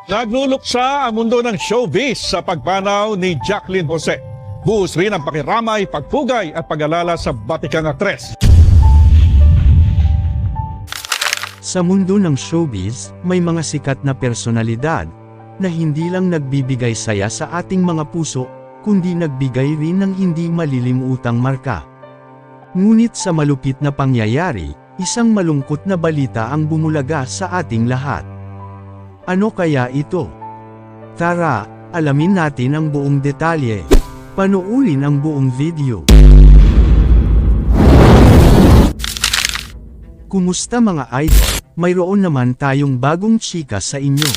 Nagluluksa ang mundo ng showbiz sa pagpanaw ni Jacqueline Jose. Buhos rin ang pakiramay, pagpugay at pag-alala sa batikang aktres. Sa mundo ng showbiz, may mga sikat na personalidad na hindi lang nagbibigay saya sa ating mga puso, kundi nagbigay rin ng hindi malilimutang marka. Ngunit sa malupit na pangyayari, isang malungkot na balita ang bumulaga sa ating lahat. Ano kaya ito? Tara, alamin natin ang buong detalye. Panoorin ang buong video. Kumusta mga idol? Mayroon naman tayong bagong chika sa inyo.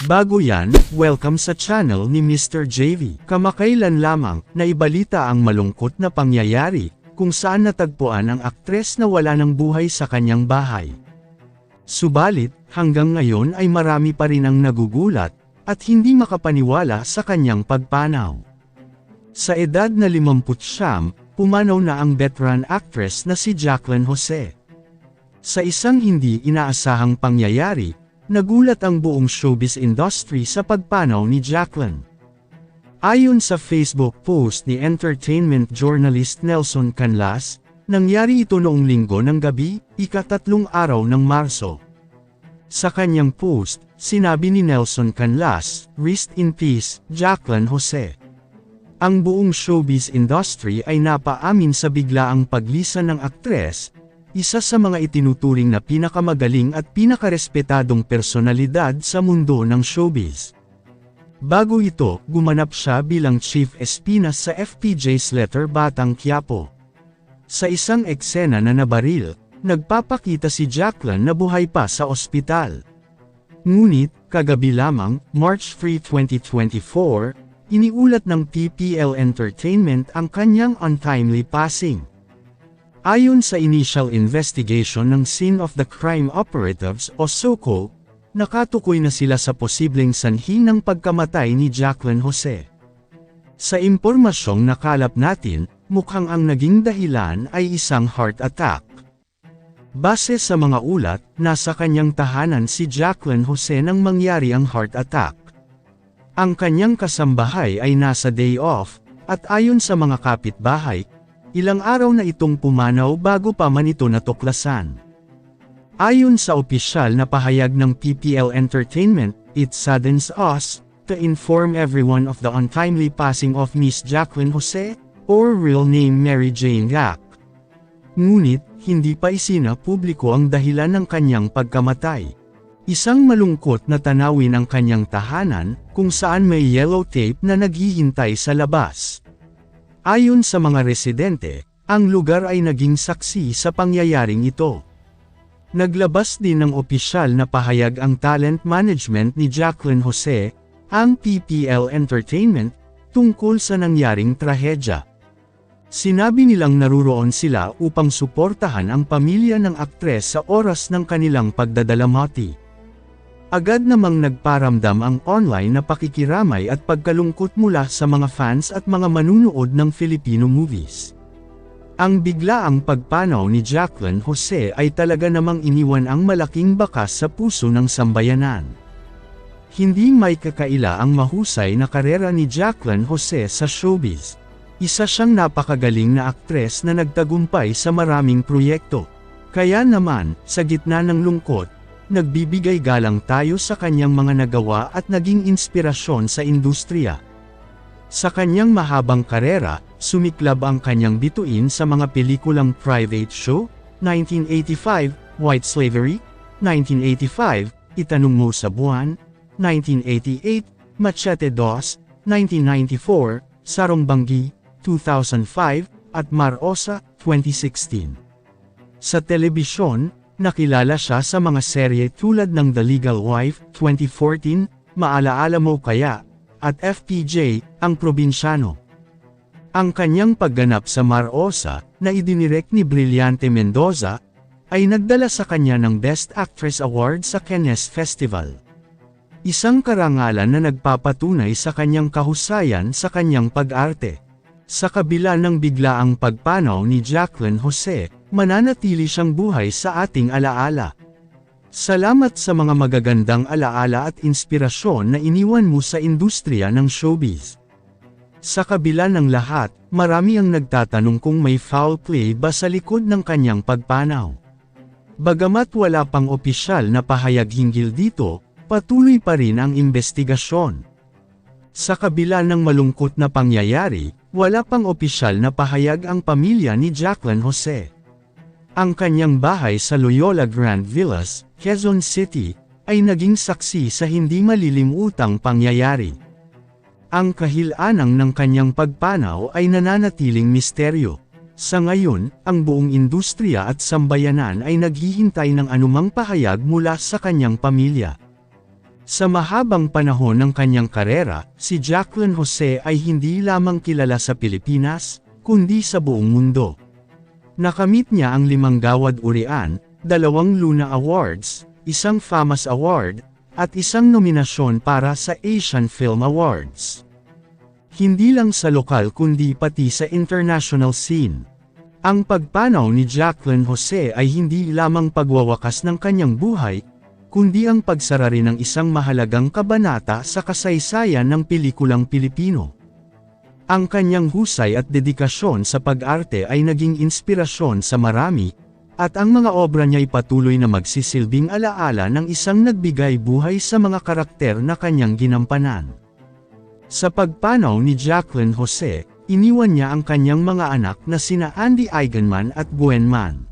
Bago yan, welcome sa channel ni Mr. JV. Kamakailan lamang, naibalita ang malungkot na pangyayari, kung saan natagpuan ang aktres na wala ng buhay sa kanyang bahay. Subalit, hanggang ngayon ay marami pa rin ang nagugulat, at hindi makapaniwala sa kanyang pagpanaw. Sa edad na 59, pumanaw na ang veteran actress na si Jacqueline Jose. Sa isang hindi inaasahang pangyayari, nagulat ang buong showbiz industry sa pagpanaw ni Jacqueline. Ayon sa Facebook post ni entertainment journalist Nelson Canlas, nangyari ito noong Linggo ng gabi, ika-3 araw ng Marso. Sa kanyang post, sinabi ni Nelson Canlas, "Rest in peace, Jacqueline Jose." Ang buong showbiz industry ay napaamin sa biglaang paglisan ng aktres, isa sa mga itinuturing na pinakamagaling at pinakarespetadong personalidad sa mundo ng showbiz. Bago ito, gumanap siya bilang Chief Espinas sa FPJ's Letter Batang Quiapo. Sa isang eksena na nabaril, nagpapakita si Jacqueline na buhay pa sa ospital. Ngunit, kagabi lamang, March 3, 2024, iniulat ng TPL Entertainment ang kanyang untimely passing. Ayon sa initial investigation ng Scene of the Crime Operatives o SOCO, nakatukoy na sila sa posibleng sanhi ng pagkamatay ni Jacqueline Jose. Sa impormasyong nakalap natin, mukhang ang naging dahilan ay isang heart attack. Base sa mga ulat, nasa kanyang tahanan si Jacqueline Jose nang mangyari ang heart attack. Ang kanyang kasambahay ay nasa day off, at ayon sa mga kapitbahay, ilang araw na itong pumanaw bago pa man ito natuklasan. Ayon sa opisyal na pahayag ng TPL Entertainment, "It saddens us to inform everyone of the untimely passing of Miss Jacqueline Jose, or real name Mary Jane Gac." Ngunit, hindi pa isinapubliko ang dahilan ng kanyang pagkamatay. Isang malungkot na tanawin ang kanyang tahanan, kung saan may yellow tape na naghihintay sa labas. Ayon sa mga residente, ang lugar ay naging saksi sa pangyayaring ito. Naglabas din ng opisyal na pahayag ang talent management ni Jacqueline Jose, ang TPL Entertainment, tungkol sa nangyaring trahedya. Sinabi nilang naruroon sila upang suportahan ang pamilya ng aktres sa oras ng kanilang pagdadalamhati. Agad namang nagparamdam ang online na pakikiramay at pagkalungkot mula sa mga fans at mga manunood ng Filipino movies. Ang biglaang pagpanaw ni Jacqueline Jose ay talaga namang iniwan ang malaking bakas sa puso ng sambayanan. Hindi may kakaila ang mahusay na karera ni Jacqueline Jose sa showbiz. Isa siyang napakagaling na aktres na nagtagumpay sa maraming proyekto. Kaya naman, sa gitna ng lungkot, nagbibigay galang tayo sa kanyang mga nagawa at naging inspirasyon sa industriya. Sa kanyang mahabang karera, sumiklab ang kanyang bituin sa mga pelikulang Private Show, 1985, White Slavery, 1985, Itanong Mo sa Buwan, 1988, Machete 2, 1994, Sarongbanggi, 2005, at Mar Osa, 2016. Sa telebisyon, nakilala siya sa mga serye tulad ng The Legal Wife, 2014, Maalaala Mo Kaya, at FPJ, Ang Probinsyano. Ang kanyang pagganap sa Mar Osa, na idinirek ni Brillante Mendoza, ay nagdala sa kanya ng Best Actress Award sa Cannes Festival. Isang karangalan na nagpapatunay sa kanyang kahusayan sa kanyang pag-arte. Sa kabila ng biglaang pagpanaw ni Jacqueline Jose, mananatili siyang buhay sa ating alaala. Salamat sa mga magagandang alaala at inspirasyon na iniwan mo sa industriya ng showbiz. Sa kabila ng lahat, marami ang nagtatanong kung may foul play ba sa likod ng kanyang pagpanaw. Bagamat wala pang opisyal na pahayag hinggil dito, patuloy pa rin ang investigasyon. Sa kabila ng malungkot na pangyayari, wala pang opisyal na pahayag ang pamilya ni Jacqueline Jose. Ang kanyang bahay sa Loyola Grand Villas, Quezon City, ay naging saksi sa hindi malilimutang pangyayari. Ang kahilanang ng kanyang pagpanaw ay nananatiling misteryo. Sa ngayon, ang buong industriya at sambayanan ay naghihintay ng anumang pahayag mula sa kanyang pamilya. Sa mahabang panahon ng kanyang karera, si Jacqueline Jose ay hindi lamang kilala sa Pilipinas, kundi sa buong mundo. Nakamit niya ang 5 Gawad Urian, 2 Luna Awards, 1 FAMAS Award, at 1 nominasyon para sa Asian Film Awards. Hindi lang sa lokal kundi pati sa international scene. Ang pagpanaw ni Jacqueline Jose ay hindi lamang pagwawakas ng kanyang buhay, kundi ang pagsara rin ng isang mahalagang kabanata sa kasaysayan ng pelikulang Pilipino. Ang kanyang husay at dedikasyon sa pag-arte ay naging inspirasyon sa marami, at ang mga obra niya ay patuloy na magsisilbing alaala ng isang nagbigay buhay sa mga karakter na kanyang ginampanan. Sa pagpanaw ni Jacqueline Jose, iniwan niya ang kanyang mga anak na sina Andy Eigenman at Gwen Man.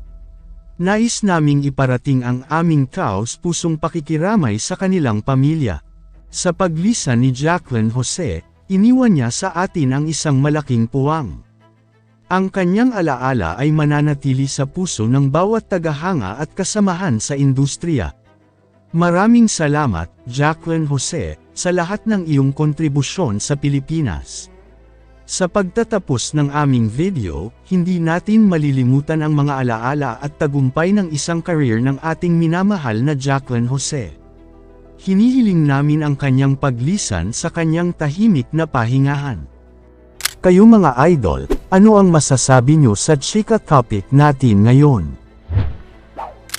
Nais naming iparating ang aming taos-pusong pakikiramay sa kanilang pamilya. Sa paglisan ni Jacqueline Jose, iniwan niya sa atin ang isang malaking puwang. Ang kanyang alaala ay mananatili sa puso ng bawat tagahanga at kasamahan sa industriya. Maraming salamat, Jacqueline Jose, sa lahat ng iyong kontribusyon sa Pilipinas. Sa pagtatapos ng aming video, hindi natin malilimutan ang mga alaala at tagumpay ng isang career ng ating minamahal na Jacqueline Jose. Hinihiling namin ang kanyang paglisan sa kanyang tahimik na pahingahan. Kayo mga idol, ano ang masasabi nyo sa chika topic natin ngayon?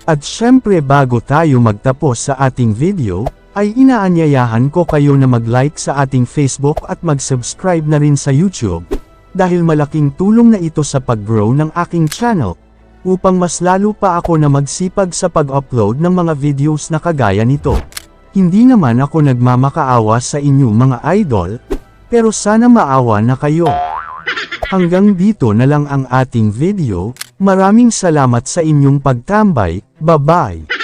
At syempre bago tayo magtapos sa ating video, ay inaanyayahan ko kayo na mag-like sa ating Facebook at mag-subscribe na rin sa YouTube, dahil malaking tulong na ito sa pag-grow ng aking channel, upang mas lalo pa ako na magsipag sa pag-upload ng mga videos na kagaya nito. Hindi naman ako nagmamakaawa sa inyo mga idol, pero sana maawa na kayo. Hanggang dito na lang ang ating video, maraming salamat sa inyong pagtambay, bye-bye!